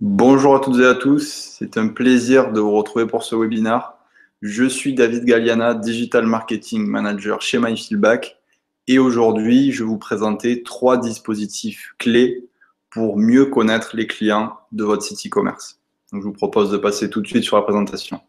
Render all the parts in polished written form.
Bonjour à toutes et à tous, c'est un plaisir de vous retrouver pour ce webinaire. Je suis David Galliana, Digital Marketing Manager chez MyFeedback et aujourd'hui, je vais vous présenter 3 dispositifs clés pour mieux connaître les clients de votre site e-commerce. Donc, je vous propose de passer tout de suite sur la présentation.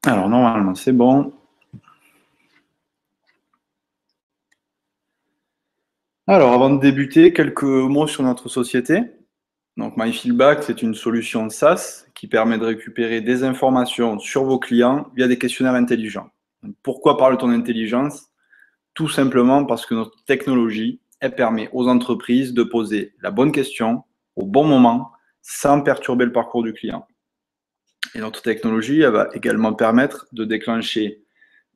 Alors, normalement, c'est bon. Alors, avant de débuter, quelques mots sur notre société. Donc, MyFeedback, c'est une solution SaaS qui permet de récupérer des informations sur vos clients via des questionnaires intelligents. Donc, pourquoi parle-t-on d'intelligence? Tout simplement parce que notre technologie, elle permet aux entreprises de poser la bonne question au bon moment sans perturber le parcours du client. Et notre technologie, elle va également permettre de déclencher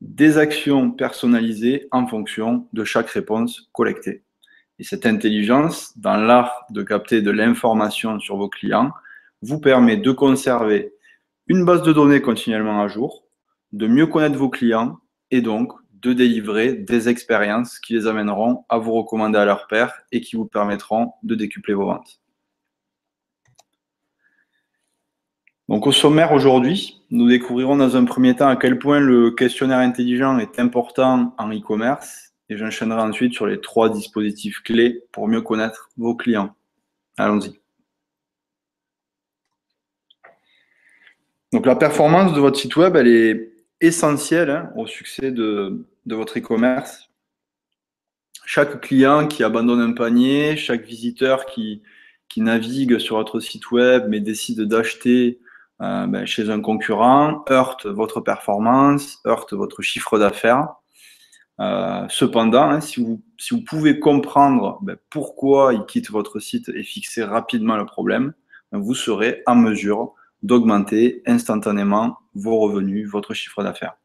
des actions personnalisées en fonction de chaque réponse collectée. Et cette intelligence, dans l'art de capter de l'information sur vos clients, vous permet de conserver une base de données continuellement à jour, de mieux connaître vos clients et donc de délivrer des expériences qui les amèneront à vous recommander à leurs pairs et qui vous permettront de décupler vos ventes. Donc au sommaire aujourd'hui, nous découvrirons dans un premier temps à quel point le questionnaire intelligent est important en e-commerce et j'enchaînerai ensuite sur les 3 dispositifs clés pour mieux connaître vos clients. Allons-y. Donc la performance de votre site web, elle est essentielle au succès de votre e-commerce. Chaque client qui abandonne un panier, chaque visiteur qui navigue sur votre site web mais décide d'acheter chez un concurrent heurte votre performance, heurte votre chiffre d'affaires. Cependant, si vous pouvez comprendre pourquoi il quitte votre site et fixer rapidement le problème, vous serez en mesure d'augmenter instantanément vos revenus, votre chiffre d'affaires.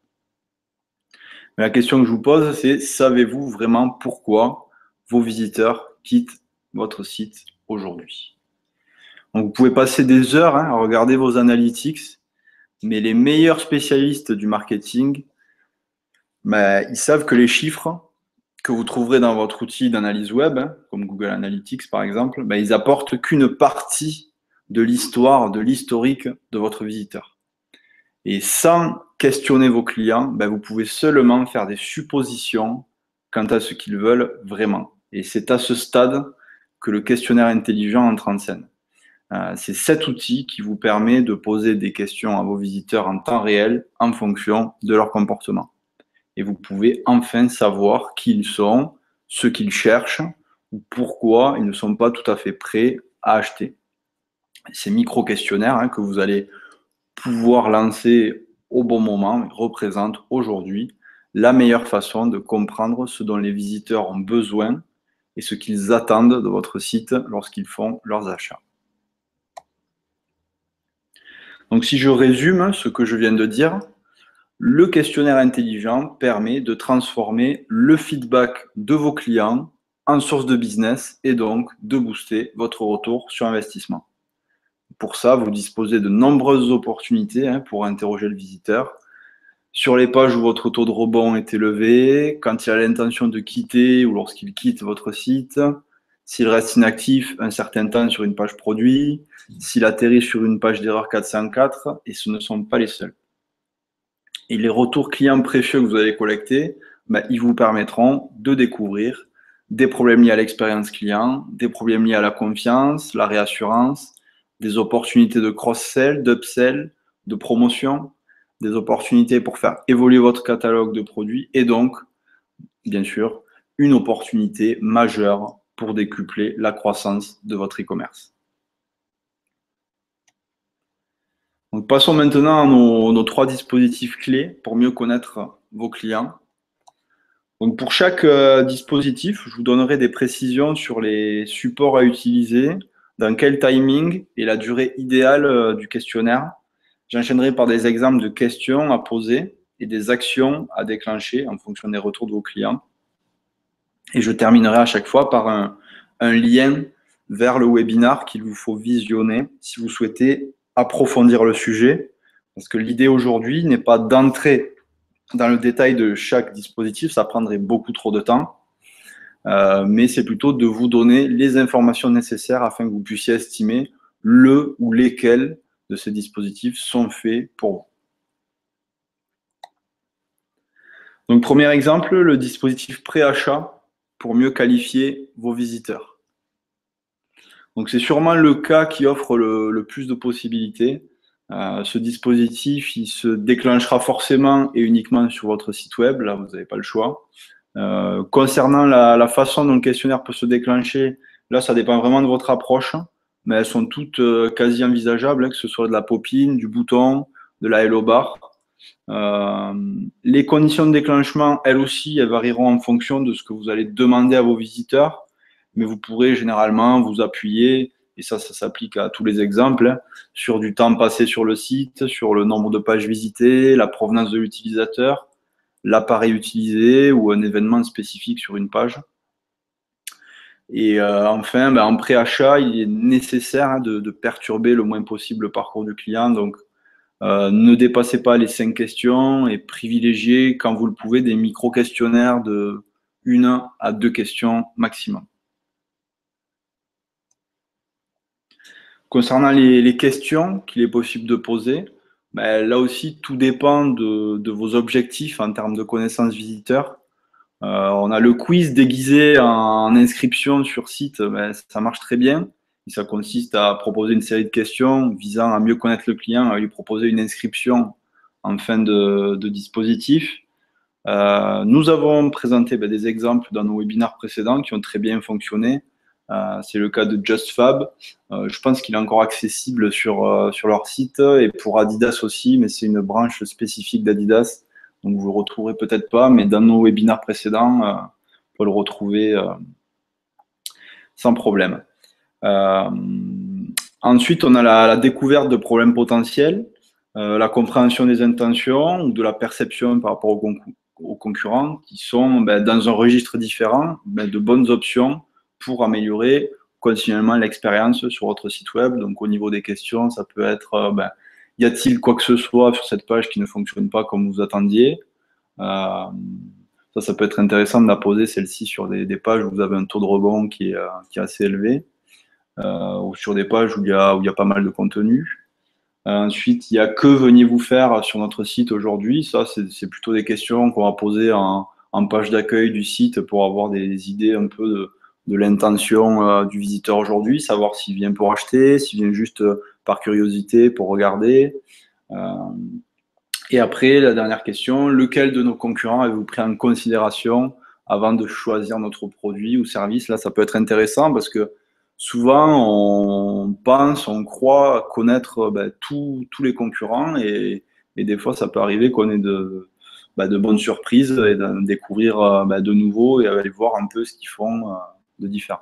Mais la question que je vous pose, c'est savez-vous vraiment pourquoi vos visiteurs quittent votre site aujourd'hui? Donc, vous pouvez passer des heures à regarder vos analytics, mais les meilleurs spécialistes du marketing, ils savent que les chiffres que vous trouverez dans votre outil d'analyse web, comme Google Analytics par exemple, ils apportent qu'une partie de l'histoire, de l'historique de votre visiteur. Et sans questionner vos clients, vous pouvez seulement faire des suppositions quant à ce qu'ils veulent vraiment. Et c'est à ce stade que le questionnaire intelligent entre en scène. C'est cet outil qui vous permet de poser des questions à vos visiteurs en temps réel en fonction de leur comportement. Et vous pouvez enfin savoir qui ils sont, ce qu'ils cherchent ou pourquoi ils ne sont pas tout à fait prêts à acheter. Ces micro-questionnaires que vous allez pouvoir lancer au bon moment représentent aujourd'hui la meilleure façon de comprendre ce dont les visiteurs ont besoin et ce qu'ils attendent de votre site lorsqu'ils font leurs achats. Donc si je résume ce que je viens de dire, le questionnaire intelligent permet de transformer le feedback de vos clients en source de business et donc de booster votre retour sur investissement. Pour ça, vous disposez de nombreuses opportunités pour interroger le visiteur. Sur les pages où votre taux de rebond est élevé, quand il a l'intention de quitter ou lorsqu'il quitte votre site, s'il reste inactif un certain temps sur une page produit, s'il atterrit sur une page d'erreur 404, et ce ne sont pas les seuls. Et les retours clients précieux que vous allez collecter, ils vous permettront de découvrir des problèmes liés à l'expérience client, des problèmes liés à la confiance, la réassurance, des opportunités de cross-sell, d'upsell, de promotion, des opportunités pour faire évoluer votre catalogue de produits et donc, bien sûr, une opportunité majeure pour décupler la croissance de votre e-commerce. Donc, passons maintenant à nos 3 dispositifs clés pour mieux connaître vos clients. Donc, pour chaque dispositif, je vous donnerai des précisions sur les supports à utiliser, dans quel timing et la durée idéale du questionnaire. J'enchaînerai par des exemples de questions à poser et des actions à déclencher en fonction des retours de vos clients. Et je terminerai à chaque fois par un lien vers le webinaire qu'il vous faut visionner si vous souhaitez approfondir le sujet, parce que l'idée aujourd'hui n'est pas d'entrer dans le détail de chaque dispositif, ça prendrait beaucoup trop de temps, mais c'est plutôt de vous donner les informations nécessaires afin que vous puissiez estimer le ou lesquels de ces dispositifs sont faits pour vous. Donc, premier exemple, le dispositif pré-achat pour mieux qualifier vos visiteurs. Donc, c'est sûrement le cas qui offre le plus de possibilités. Ce dispositif, il se déclenchera forcément et uniquement sur votre site web. Là, vous n'avez pas le choix. Concernant la façon dont le questionnaire peut se déclencher, là, ça dépend vraiment de votre approche, mais elles sont toutes quasi envisageables, que ce soit de la pop-in, du bouton, de la hello bar. Les conditions de déclenchement, elles aussi, elles varieront en fonction de ce que vous allez demander à vos visiteurs, mais vous pourrez généralement vous appuyer, et ça s'applique à tous les exemples, sur du temps passé sur le site, sur le nombre de pages visitées, la provenance de l'utilisateur, l'appareil utilisé ou un événement spécifique sur une page. Et enfin, en pré-achat, il est nécessaire de perturber le moins possible le parcours du client. Donc, ne dépassez pas les 5 questions et privilégiez, quand vous le pouvez, des micro-questionnaires de 1 à 2 questions maximum. Concernant les questions qu'il est possible de poser, là aussi, tout dépend de vos objectifs en termes de connaissances visiteurs. On a le quiz déguisé en inscription sur site, ça marche très bien. Et ça consiste à proposer une série de questions visant à mieux connaître le client, à lui proposer une inscription en fin de dispositif. Nous avons présenté des exemples dans nos webinaires précédents qui ont très bien fonctionné. C'est le cas de JustFab. Je pense qu'il est encore accessible sur leur site et pour Adidas aussi, mais c'est une branche spécifique d'Adidas. Donc, vous ne le retrouverez peut-être pas, mais dans nos webinaires précédents, on peut le retrouver sans problème. Ensuite, on a la découverte de problèmes potentiels, la compréhension des intentions ou de la perception par rapport aux concurrents qui sont dans un registre différent, de bonnes options pour améliorer continuellement l'expérience sur votre site web. Donc, au niveau des questions, ça peut être y a-t-il quoi que ce soit sur cette page qui ne fonctionne pas comme vous attendiez? Ça peut être intéressant de la poser, celle-ci, sur des pages où vous avez un taux de rebond qui est assez élevé, ou sur des pages où il y a pas mal de contenu. Ensuite, il y a que veniez-vous faire sur notre site aujourd'hui? Ça, c'est plutôt des questions qu'on va poser en page d'accueil du site pour avoir des idées un peu de l'intention du visiteur aujourd'hui, savoir s'il vient pour acheter, s'il vient juste par curiosité pour regarder. Et après, la dernière question, lequel de nos concurrents avez-vous pris en considération avant de choisir notre produit ou service? Là, ça peut être intéressant parce que souvent, on croit connaître tous les concurrents et des fois, ça peut arriver qu'on ait de bonnes surprises et de découvrir de nouveau et aller voir un peu ce qu'ils font de différent.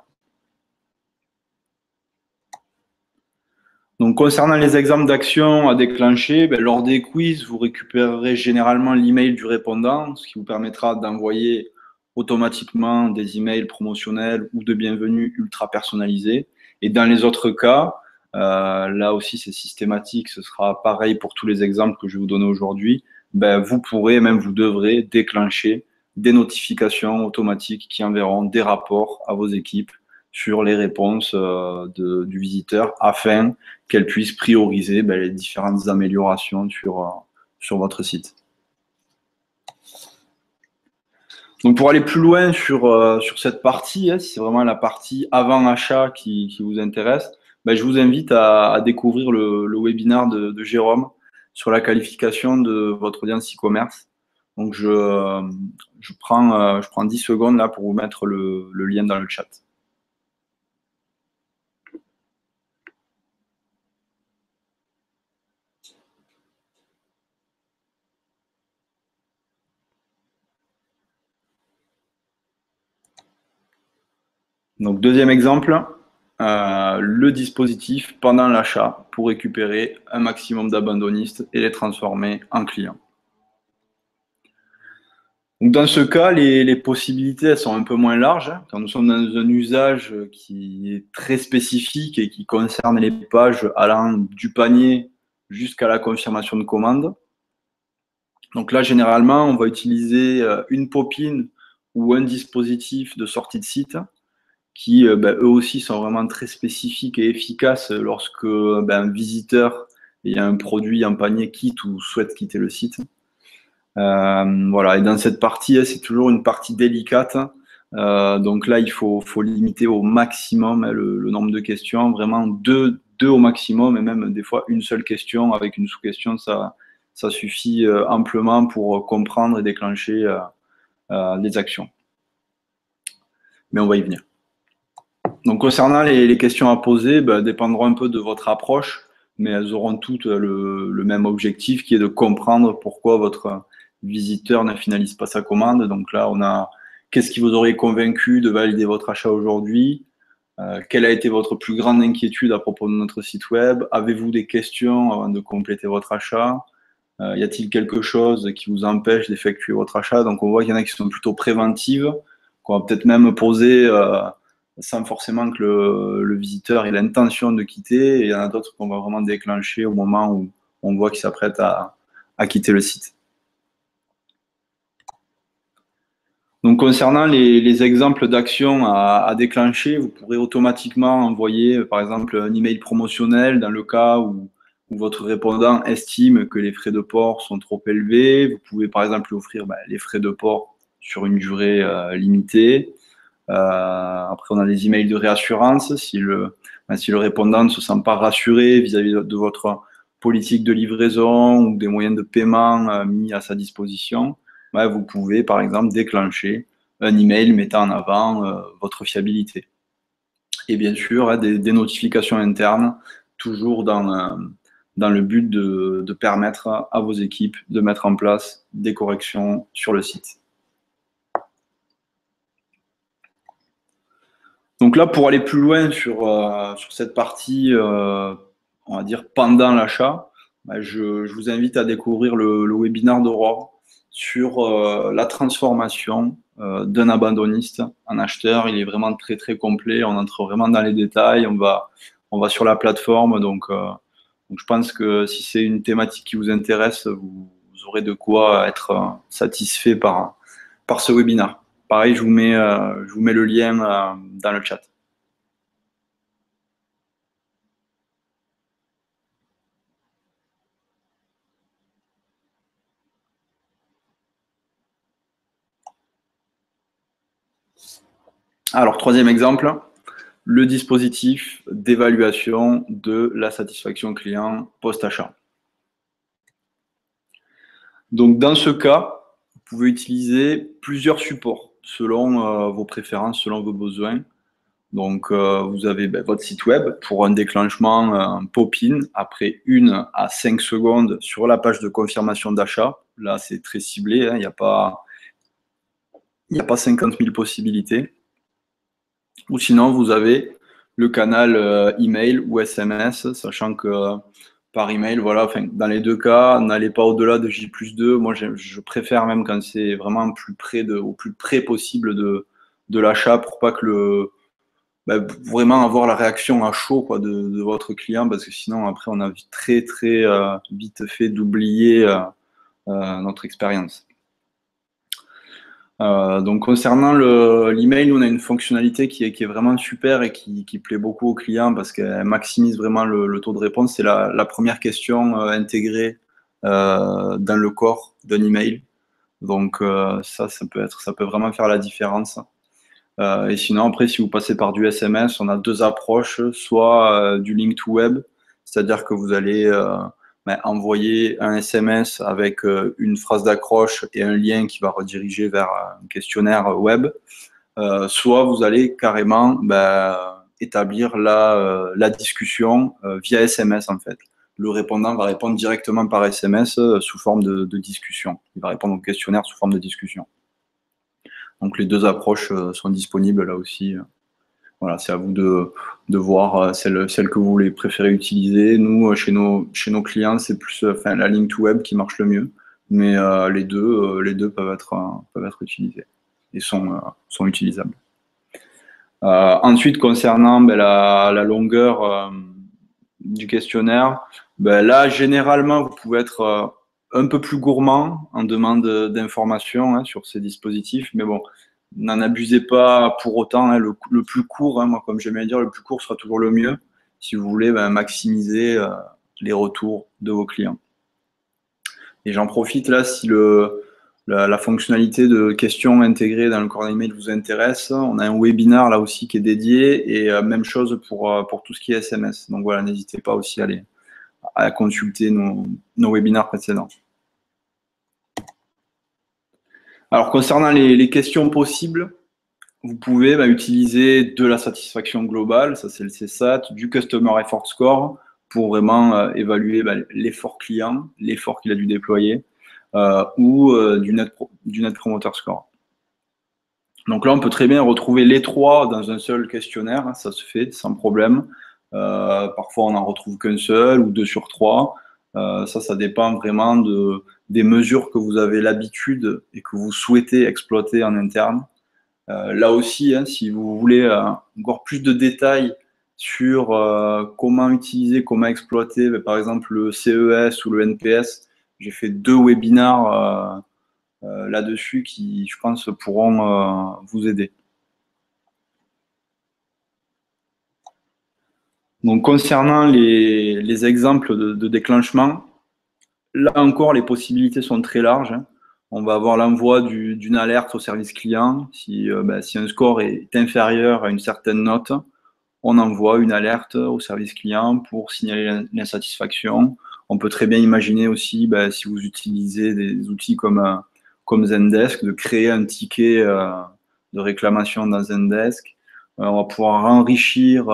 Donc, concernant les exemples d'actions à déclencher, lors des quiz, vous récupérerez généralement l'email du répondant, ce qui vous permettra d'envoyer automatiquement des emails promotionnels ou de bienvenue ultra personnalisés. Et dans les autres cas, là aussi c'est systématique, ce sera pareil pour tous les exemples que je vais vous donner aujourd'hui, vous pourrez, même vous devrez déclencher des notifications automatiques qui enverront des rapports à vos équipes sur les réponses du visiteur afin qu'elles puissent prioriser les différentes améliorations sur votre site. Donc pour aller plus loin sur cette partie, si c'est vraiment la partie avant achat qui vous intéresse, je vous invite à découvrir le webinaire de Jérôme sur la qualification de votre audience e-commerce. Donc je prends 10 secondes là pour vous mettre le lien dans le chat. Donc, deuxième exemple, le dispositif pendant l'achat pour récupérer un maximum d'abandonnistes et les transformer en clients. Donc, dans ce cas, les possibilités elles sont un peu moins larges. Quand nous sommes dans un usage qui est très spécifique et qui concerne les pages allant du panier jusqu'à la confirmation de commande. Donc là, généralement, on va utiliser une pop-in ou un dispositif de sortie de site qui, eux aussi, sont vraiment très spécifiques et efficaces lorsque un visiteur il y a un produit en panier quitte ou souhaite quitter le site. Voilà. Et dans cette partie, c'est toujours une partie délicate. Donc là, il faut limiter au maximum le nombre de questions, vraiment deux au maximum, et même des fois une seule question avec une sous-question, ça suffit amplement pour comprendre et déclencher des actions. Mais on va y venir. Donc concernant les questions à poser, dépendront un peu de votre approche, mais elles auront toutes le même objectif qui est de comprendre pourquoi votre visiteur ne finalise pas sa commande. Donc là, on a qu'est-ce qui vous aurait convaincu de valider votre achat aujourd'hui? Quelle a été votre plus grande inquiétude à propos de notre site web? Avez-vous des questions avant de compléter votre achat? Y a-t-il quelque chose qui vous empêche d'effectuer votre achat? Donc on voit qu'il y en a qui sont plutôt préventives, qu'on va peut-être même poser sans forcément que le visiteur ait l'intention de quitter. Et il y en a d'autres qu'on va vraiment déclencher au moment où on voit qu'il s'apprête à quitter le site. Donc concernant les exemples d'actions à déclencher, vous pourrez automatiquement envoyer par exemple un email promotionnel dans le cas où votre répondant estime que les frais de port sont trop élevés. Vous pouvez par exemple lui offrir les frais de port sur une durée limitée. Après, on a des emails de réassurance. Si le répondant ne se sent pas rassuré vis-à-vis de votre politique de livraison ou des moyens de paiement mis à sa disposition, vous pouvez par exemple déclencher un email mettant en avant votre fiabilité. Et bien sûr, des notifications internes, toujours dans le but de permettre à vos équipes de mettre en place des corrections sur le site. Donc là, pour aller plus loin sur cette partie, on va dire pendant l'achat, je vous invite à découvrir le webinaire d'Aurore sur la transformation d'un abandonniste en acheteur. Il est vraiment très très complet. On entre vraiment dans les détails. On va sur la plateforme. Donc je pense que si c'est une thématique qui vous intéresse, vous aurez de quoi être satisfait par ce webinaire. Pareil, je vous mets le lien dans le chat. Alors, troisième exemple, le dispositif d'évaluation de la satisfaction client post-achat. Donc, dans ce cas, vous pouvez utiliser plusieurs supports selon vos préférences, selon vos besoins. Donc, vous avez votre site web pour un déclenchement pop-in après 1 à 5 secondes sur la page de confirmation d'achat. Là, c'est très ciblé, hein, il n'y a pas 50 000 possibilités. Ou sinon, vous avez le canal email ou SMS, sachant que par email, voilà, dans les deux cas, n'allez pas au-delà de J+2. Moi, je préfère même quand c'est vraiment au plus près possible de l'achat pour pas que vraiment avoir la réaction à chaud de votre client, parce que sinon, après, on a très, très vite fait d'oublier notre expérience. Donc concernant l'email, on a une fonctionnalité qui est vraiment super et qui plaît beaucoup aux clients parce qu'elle maximise vraiment le taux de réponse. C'est la première question intégrée dans le corps d'un email. Donc ça peut vraiment faire la différence. Et sinon, après, si vous passez par du SMS, on a deux approches, soit du link to web, c'est-à-dire que vous allez envoyer un SMS avec une phrase d'accroche et un lien qui va rediriger vers un questionnaire web, soit vous allez carrément établir la discussion via SMS en fait. Le répondant va répondre directement par SMS sous forme de discussion. Il va répondre au questionnaire sous forme de discussion. Donc les deux approches sont disponibles là aussi. Voilà, c'est à vous de voir celle que vous voulez préférer utiliser. Nous, chez nos clients, c'est plus la link to web qui marche le mieux, mais les deux peuvent être utilisés et sont utilisables. Ensuite, concernant la longueur du questionnaire. Ben là, généralement, vous pouvez être un peu plus gourmand en demande d'informations hein, sur ces dispositifs, mais bon, n'en abusez pas pour autant. Hein, le plus court, hein, moi, comme j'aime bien dire, le plus court sera toujours le mieux si vous voulez ben, maximiser les retours de vos clients. Et j'en profite là, si la fonctionnalité de questions intégrées dans le corps d'email vous intéresse, on a un webinar là aussi qui est dédié et même chose pour tout ce qui est SMS. Donc voilà, n'hésitez pas aussi à consulter nos webinars précédents. Alors concernant les questions possibles, vous pouvez utiliser de la satisfaction globale, ça c'est le CSAT, du Customer Effort Score pour vraiment évaluer l'effort client, l'effort qu'il a dû déployer, ou du Net Promoter Score. Donc là, on peut très bien retrouver les trois dans un seul questionnaire, hein, ça se fait sans problème. Parfois, on n'en retrouve qu'un seul ou 2 sur 3. Ça dépend vraiment des mesures que vous avez l'habitude et que vous souhaitez exploiter en interne. Là aussi, hein, si vous voulez encore plus de détails sur comment utiliser, comment exploiter, par exemple, le CES ou le NPS, j'ai fait 2 webinars là-dessus qui, je pense, pourront vous aider. Donc, concernant les exemples de déclenchement, là encore, les possibilités sont très larges. Hein. On va avoir l'envoi d'une alerte au service client. Si un score est inférieur à une certaine note, on envoie une alerte au service client pour signaler l'insatisfaction. On peut très bien imaginer aussi, si vous utilisez des outils comme Zendesk, de créer un ticket de réclamation dans Zendesk. On va pouvoir enrichir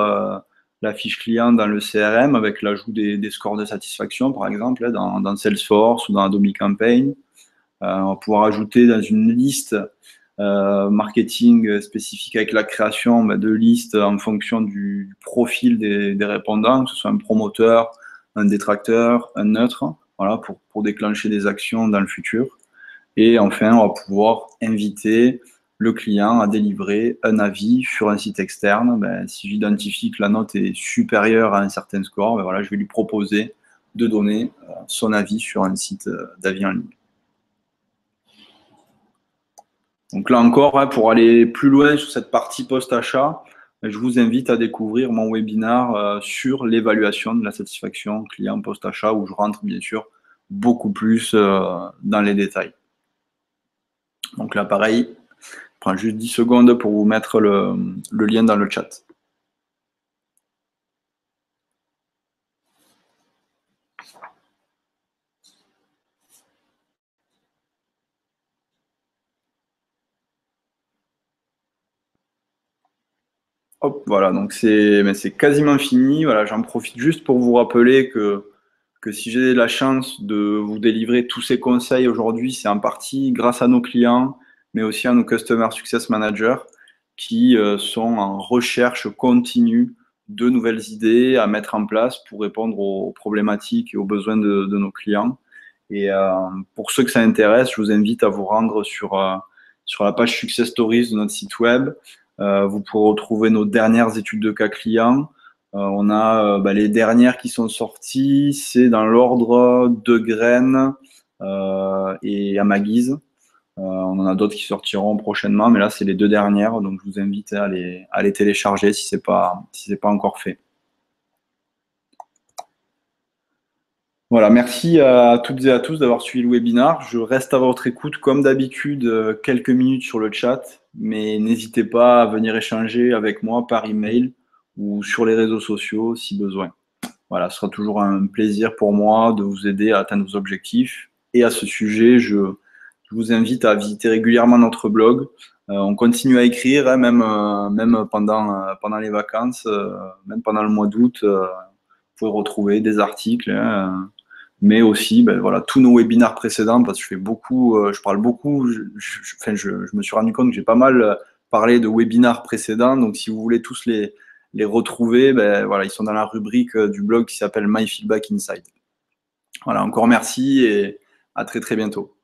la fiche client dans le CRM avec l'ajout des scores de satisfaction, par exemple, dans Salesforce ou dans Adobe Campaign. On va pouvoir ajouter dans une liste marketing spécifique avec la création de listes en fonction du profil des répondants, que ce soit un promoteur, un détracteur, un neutre, voilà, pour déclencher des actions dans le futur. Et enfin, on va pouvoir inviter le client à délivrer un avis sur un site externe. Si j'identifie que la note est supérieure à un certain score, voilà, je vais lui proposer de donner son avis sur un site d'avis en ligne. Donc là encore, hein, pour aller plus loin sur cette partie post-achat, je vous invite à découvrir mon webinar sur l'évaluation de la satisfaction client post-achat où je rentre bien sûr beaucoup plus dans les détails. Donc là, pareil, je prends juste 10 secondes pour vous mettre le lien dans le chat. Hop, voilà, donc c'est quasiment fini. Voilà, j'en profite juste pour vous rappeler que si j'ai la chance de vous délivrer tous ces conseils aujourd'hui, c'est en partie grâce à nos clients, mais aussi à nos Customer Success Managers qui sont en recherche continue de nouvelles idées à mettre en place pour répondre aux problématiques et aux besoins de nos clients. Et pour ceux que ça intéresse, je vous invite à vous rendre sur la page Success Stories de notre site web. Vous pourrez retrouver nos dernières études de cas clients. On a les dernières qui sont sorties, c'est dans l'ordre de Graines et à ma guise. On en a d'autres qui sortiront prochainement, mais là, c'est les 2 dernières. Donc, je vous invite à les télécharger si ce n'est pas encore fait. Voilà, merci à toutes et à tous d'avoir suivi le webinaire. Je reste à votre écoute, comme d'habitude, quelques minutes sur le chat, mais n'hésitez pas à venir échanger avec moi par email ou sur les réseaux sociaux si besoin. Voilà, ce sera toujours un plaisir pour moi de vous aider à atteindre vos objectifs. Et à ce sujet, je vous invite à visiter régulièrement notre blog. On continue à écrire, hein, même pendant les vacances, même pendant le mois d'août. Vous pouvez retrouver des articles, hein, mais aussi voilà, tous nos webinaires précédents, parce que je parle beaucoup. Je me suis rendu compte que j'ai pas mal parlé de webinaires précédents. Donc, si vous voulez tous les retrouver, voilà, ils sont dans la rubrique du blog qui s'appelle My Feedback Inside. Voilà, encore merci et à très très bientôt.